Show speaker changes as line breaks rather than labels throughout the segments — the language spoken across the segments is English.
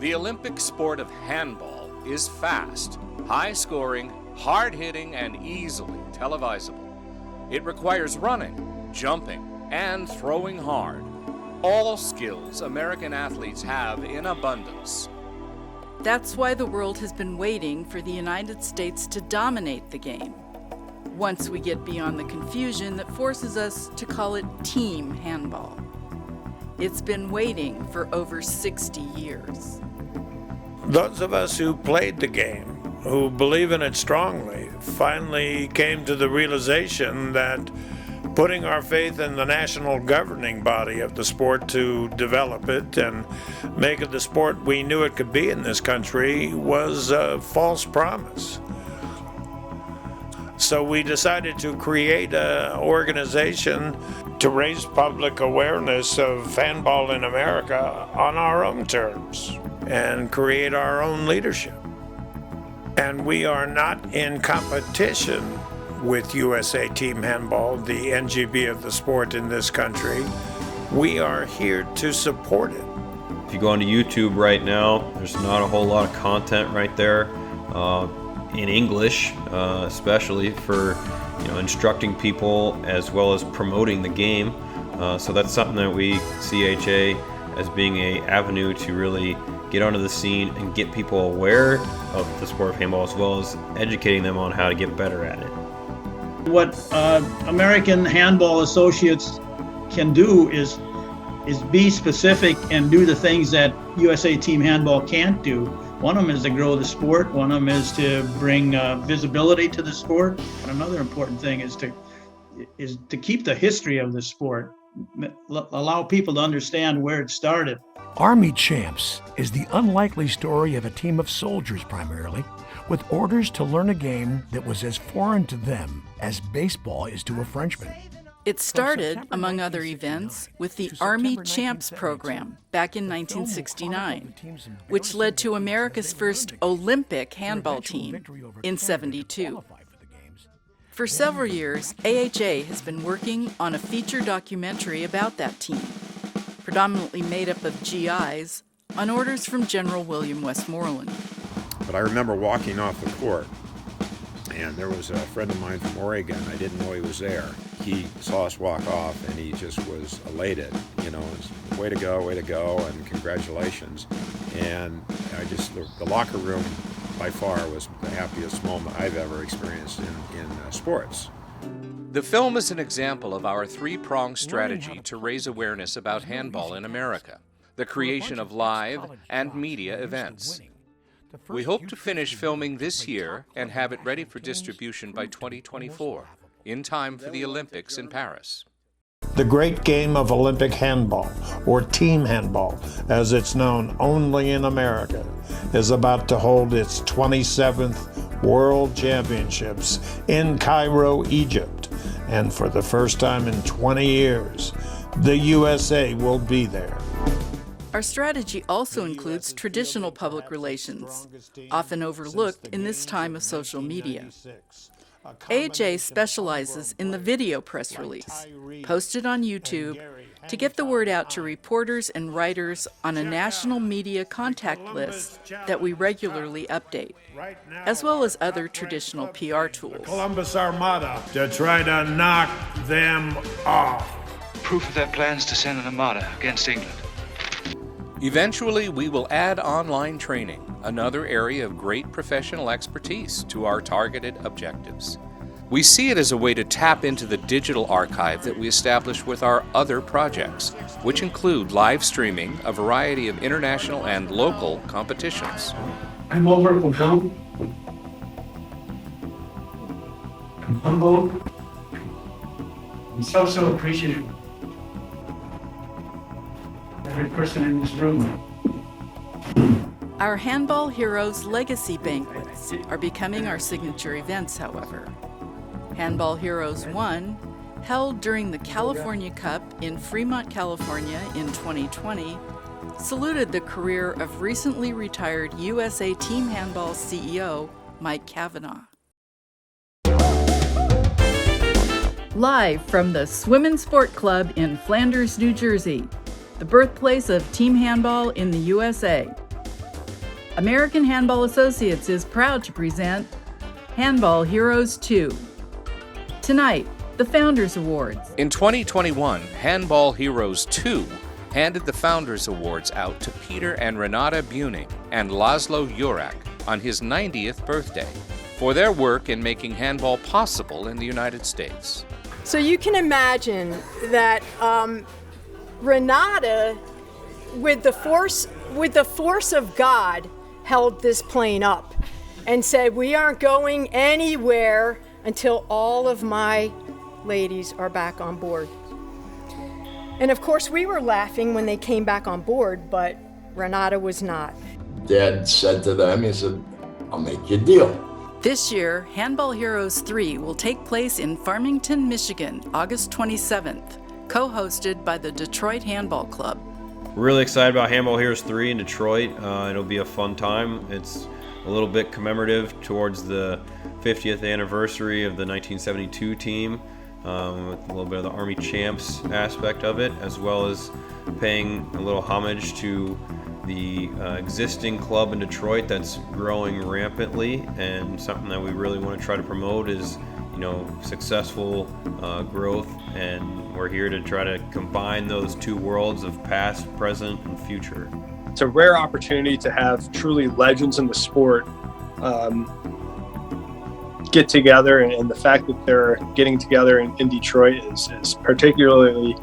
The Olympic sport of handball is fast, high-scoring, hard-hitting, and easily televisable. It requires running, jumping, and throwing hard. All skills American athletes have in abundance.
That's why the world has been waiting for the United States to dominate the game. Once we get beyond the confusion that forces us to call it team handball. It's been waiting for over 60 years.
Those of us who played the game, who believe in it strongly, finally came to the realization that putting our faith in the national governing body of the sport to develop it and make it the sport we knew it could be in this country was a false promise. So we decided to create an organization to raise public awareness of handball in America on our own terms and create our own leadership. And we are not in competition with USA Team Handball, the NGB of the sport in this country. We are here to support it.
If you go onto YouTube right now, there's not a whole lot of content right there in English, especially for instructing people as well as promoting the game. So that's something that we CHA as being an avenue to really get onto the scene and get people aware of the sport of handball, as well as educating them on how to get better at it.
What American Handball Associates can do is be specific and do the things that USA Team Handball can't do. One of them is to grow the sport. One of them is to bring visibility to the sport. And another important thing is to keep the history of the sport, allow people to understand where it started.
Army Champs is the unlikely story of a team of soldiers primarily, with orders to learn a game that was as foreign to them as baseball is to a Frenchman.
It started, among other events, with the Army Champs program back in 1969, which led to America's first Olympic handball team in '72. For several years, AHA has been working on a feature documentary about that team, predominantly made up of GIs, on orders from General William Westmoreland.
But I remember walking off the court, and there was a friend of mine from Oregon. I didn't know he was there. He saw us walk off, and he just was elated. It was, way to go, and congratulations. And the locker room, by far, was the happiest moment I've ever experienced in sports.
The film is an example of our three-pronged strategy to raise awareness about handball in America, the creation of live and media events. We hope to finish filming this year and have it ready for distribution by 2024, in time for the Olympics in Paris.
The great game of Olympic handball, or team handball, as it's known only in America, is about to hold its 27th World Championships in Cairo, Egypt. And for the first time in 20 years, the USA will be there.
Our strategy also includes traditional public relations, often overlooked in this time of social media. AHA specializes in the video press release, posted on YouTube, to get the word out to reporters and writers on a national media contact list that we regularly update, as well as other traditional PR tools.
Columbus Armada to try to knock them off.
Proof of their plans to send an armada against England.
Eventually, we will add online training, another area of great professional expertise, to our targeted objectives. We see it as a way to tap into the digital archive that we established with our other projects, which include live streaming a variety of international and local competitions.
I'm over from home. I'm humbled. I'm so appreciative. Every person in this room.
Our Handball Heroes Legacy Banquets are becoming our signature events, however. Handball Heroes 1, held during the California Cup in Fremont, California in 2020, saluted the career of recently retired USA Team Handball CEO Mike Cavanaugh. Live from the Swimmin' Sport Club in Flanders, New Jersey, the birthplace of team handball in the USA. American Handball Associates is proud to present Handball Heroes 2. Tonight, the Founders Awards.
In 2021, Handball Heroes 2 handed the Founders Awards out to Peter and Renata Buning and Laszlo Jurak on his 90th birthday for their work in making handball possible in the United States.
So you can imagine that Renata, with the force of God, held this plane up and said, "We aren't going anywhere until all of my ladies are back on board." And of course we were laughing when they came back on board, but Renata was not.
Dad said to them, he said, "I'll make you a deal."
This year, Handball Heroes 3 will take place in Farmington, Michigan, August 27th, co-hosted by the Detroit Handball Club.
We're really excited about Handball Heroes 3 in Detroit. It'll be a fun time. It's a little bit commemorative towards the 50th anniversary of the 1972 team, with a little bit of the Army Champs aspect of it, as well as paying a little homage to the existing club in Detroit that's growing rampantly, and something that we really want to try to promote is, successful growth, and we're here to try to combine those two worlds of past, present, and future.
It's a rare opportunity to have truly legends in the sport get together, and the fact that they're getting together in Detroit is particularly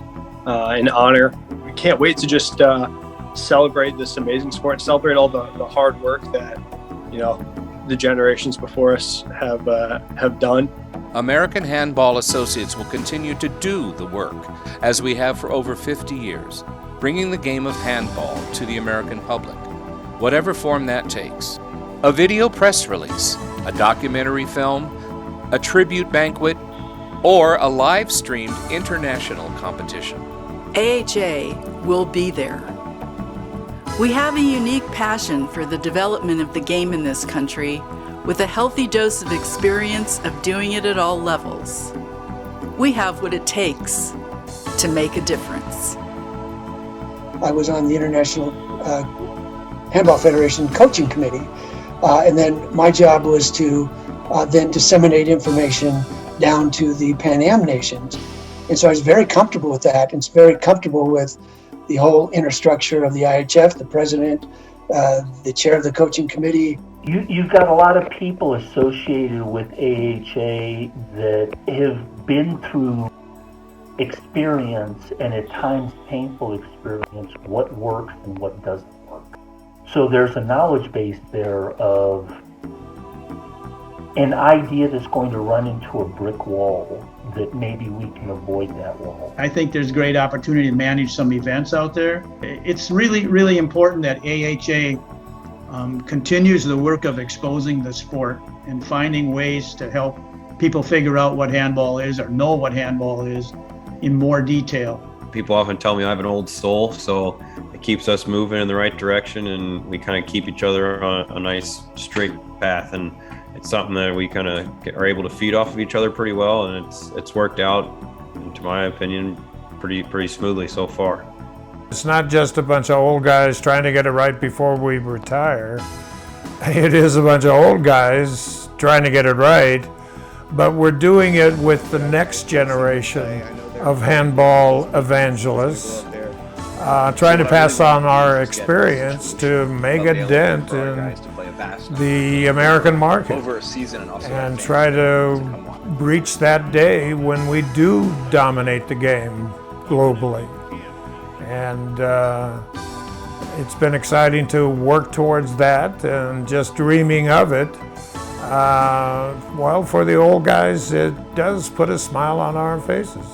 an honor. We can't wait to just celebrate this amazing sport and celebrate all the hard work that the generations before us have done.
American Handball Associates will continue to do the work, as we have for over 50 years, bringing the game of handball to the American public, whatever form that takes. A video press release, a documentary film, a tribute banquet, or a live-streamed international competition.
AHA will be there. We have a unique passion for the development of the game in this country, with a healthy dose of experience of doing it at all levels. We have what it takes to make a difference.
I was on the International Handball Federation coaching committee, and then my job was to then disseminate information down to the Pan Am nations. And so I was very comfortable with that, and it's very comfortable with the whole inner structure of the IHF, the president, the chair of the coaching committee.
You've got a lot of people associated with AHA that have been through experience, and at times painful experience, what works and what doesn't work. So there's a knowledge base there of an idea that's going to run into a brick wall, that maybe we can avoid that wall.
I think there's great opportunity to manage some events out there. It's really, really important that AHA continues the work of exposing the sport and finding ways to help people figure out what handball is or know what handball is in more detail.
People often tell me I have an old soul, so it keeps us moving in the right direction, and we kind of keep each other on a nice straight path, and it's something that we kind of are able to feed off of each other pretty well, and it's worked out, to my opinion, pretty smoothly so far.
It's not just a bunch of old guys trying to get it right before we retire. It is a bunch of old guys trying to get it right, but we're doing it with the next generation of handball evangelists, trying to pass on our experience to make a dent in the American market and try to reach that day when we do dominate the game globally. And it's been exciting to work towards that, and just dreaming of it. Well, for the old guys, it does put a smile on our faces.